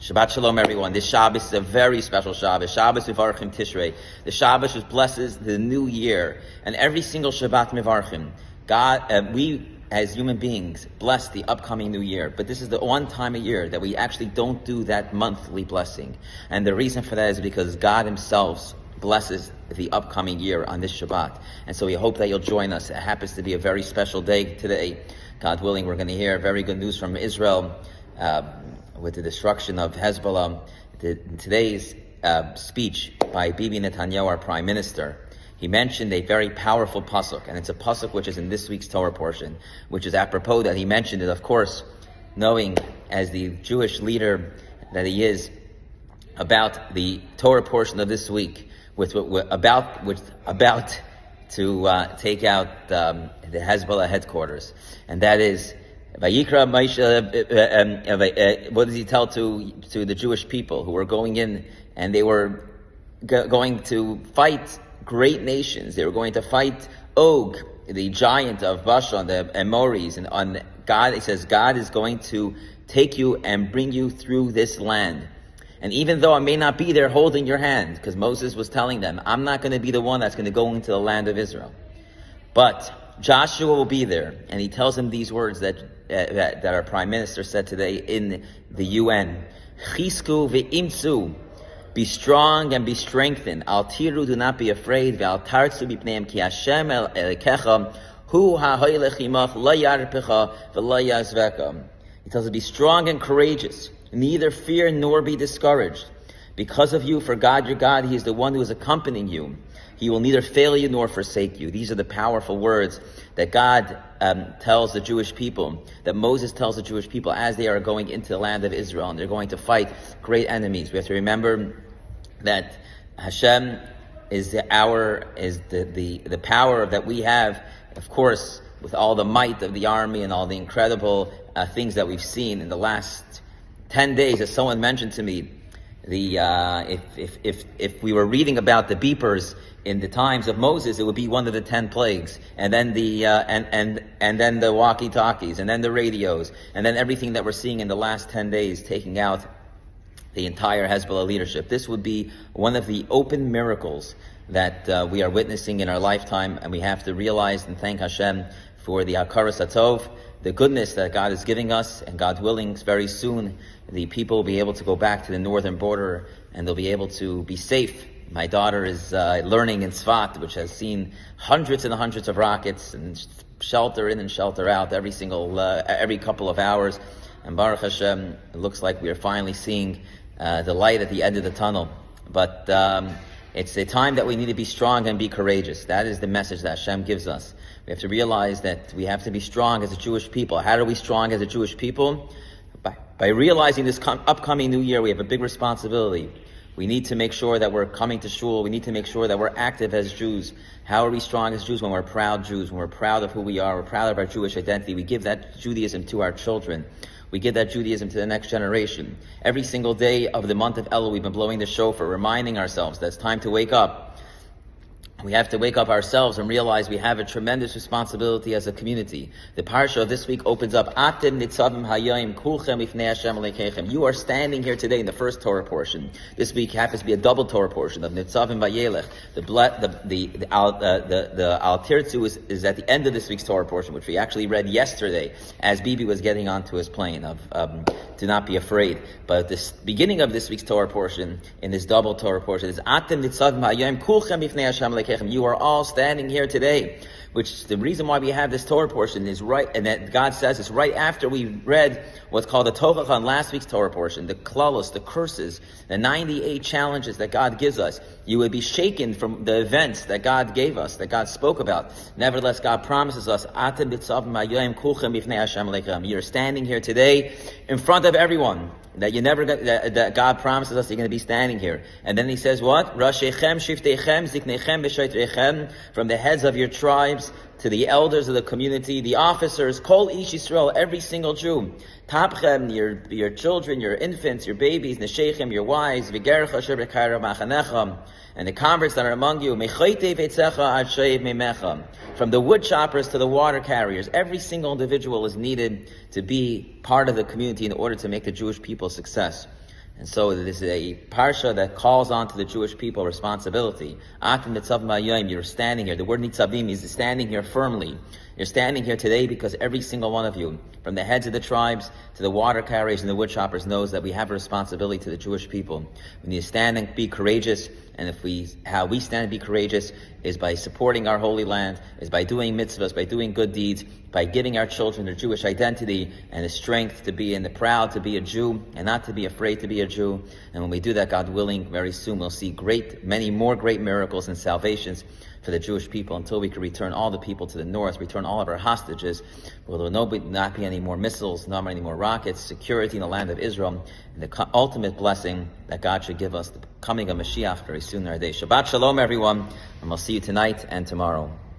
Shabbat Shalom, everyone. This Shabbos is a very special Shabbos. Shabbos Mivarchim Tishrei. The Shabbos which blesses the new year. And every single Shabbat Mivarchim. God, we as human beings bless the upcoming new year. But this is the one time a year that we actually don't do that monthly blessing. And the reason for that is because God Himself blesses the upcoming year on this Shabbat. And so we hope that you'll join us. It happens to be a very special day today. God willing, we're going to hear very good news from Israel. With the destruction of Hezbollah, today's speech by Bibi Netanyahu, our Prime Minister, he mentioned a very powerful pasuk, and it's a pasuk which is in this week's Torah portion, which is apropos that he mentioned it, of course, knowing as the Jewish leader that he is, about the Torah portion of this week, about to take out the Hezbollah headquarters, and that is. Vayikra Moshe, what does he tell to the Jewish people who were going in and they were going to fight great nations? They were going to fight Og, the giant of Bashan, the Amoris, and on God, it says God is going to take you and bring you through this land. And even though I may not be there holding your hand, because Moses was telling them, I'm not going to be the one that's going to go into the land of Israel, but Joshua will be there, and he tells him these words that our Prime Minister said today in the UN. Chisku ve'imtzu, be strong and be strengthened. Al tiru, do not be afraid. Ve'al tartzu b'pneim ki Hashem Elokecha hu ha'hoylech imach lo yarpecha ve'lo yazveka. He tells us, be strong and courageous, neither fear nor be discouraged. Because of you, for God your God, He is the one who is accompanying you. He will neither fail you nor forsake you. These are the powerful words that God tells the Jewish people, that Moses tells the Jewish people as they are going into the land of Israel and they're going to fight great enemies. We have to remember that Hashem is the power that we have, of course, with all the might of the army and all the incredible things that we've seen in the last 10 days. As someone mentioned to me, if we were reading about the beepers in the times of Moses, it would be one of the 10 plagues, and then and then the walkie-talkies, and then the radios, and then everything that we're seeing in the last 10 days, taking out the entire Hezbollah leadership. This would be one of the open miracles that we are witnessing in our lifetime, and we have to realize and thank Hashem for the Hakaras Hatov, the goodness that God is giving us, and God willing, very soon the people will be able to go back to the northern border, and they'll be able to be safe. My daughter is learning in Tzfat, which has seen hundreds and hundreds of rockets and shelter in and shelter out every couple of hours. And Baruch Hashem, it looks like we are finally seeing the light at the end of the tunnel. But it's a time that we need to be strong and be courageous. That is the message that Hashem gives us. We have to realize that we have to be strong as a Jewish people. How are we strong as a Jewish people? By realizing this upcoming new year, we have a big responsibility. We need to make sure that we're coming to shul. We need to make sure that we're active as Jews. How are we strong as Jews? When we're proud Jews, when we're proud of who we are, we're proud of our Jewish identity. We give that Judaism to our children. We give that Judaism to the next generation. Every single day of the month of Elul, we've been blowing the shofar, reminding ourselves that it's time to wake up. We have to wake up ourselves and realize we have a tremendous responsibility as a community. The parsha of this week opens up, Atem Nitzavim Vayelech kulchem ifnei Hashem Elokeichem. You are standing here today in the first Torah portion. This week happens to be a double Torah portion of Nitzavim Vayelech. The Al Tirtzu is at the end of this week's Torah portion, which we actually read yesterday as Bibi was getting onto his plane of do not be afraid. But this beginning of this week's Torah portion, in this double Torah portion, is Atem Nitzavim Vayelech kulchem ifnei Hashem Elokeichem. You are all standing here today, which the reason why we have this Torah portion is right, and that God says is right after we read what's called the Tochacha on last week's Torah portion, the klalos, the curses, the 98 challenges that God gives us. You would be shaken from the events that God gave us, that God spoke about. Nevertheless, God promises us, Atem Nitzavim Vayelech kulchem ifnei Hashem Elokeichem. You're standing here today in front of everyone. That God promises us you're going to be standing here. And then He says what? Rashechem, Shiftechem, Ziknechem, B'Shoitrechem, from the heads of your tribes to the elders of the community, the officers, Kol Ish Yisrael, every single Jew. Tapchem, your children, your infants, your babies, Neshechem, your wives, V'gercha Asher B'Kaira Machanechem, and the converts that are among you, Mechoite Veitzecha Ad Sheiv Memecha, from the wood choppers to the water carriers. Every single individual is needed to be part of the community in order to make the Jewish people success. And so this is a parsha that calls on to the Jewish people responsibility. Akim Nitzavim Vayelech, you're standing here. The word Nitzavim is standing here firmly. You're standing here today because every single one of you, from the heads of the tribes to the water carriers and the wood choppers, knows that we have a responsibility to the Jewish people. We need to stand and be courageous, and how we stand and be courageous is by supporting our holy land, is by doing mitzvahs, by doing good deeds, by giving our children their Jewish identity and the strength to be and the proud to be a Jew and not to be afraid to be a Jew. And when we do that, God willing, very soon we'll see many more great miracles and salvations for the Jewish people until we can return all the people to the north, return all of our hostages, where there will not be any more missiles, not any more rockets, security in the land of Israel, and the ultimate blessing that God should give us, the coming of Mashiach very soon in our day. Shabbat Shalom, everyone, and we'll see you tonight and tomorrow.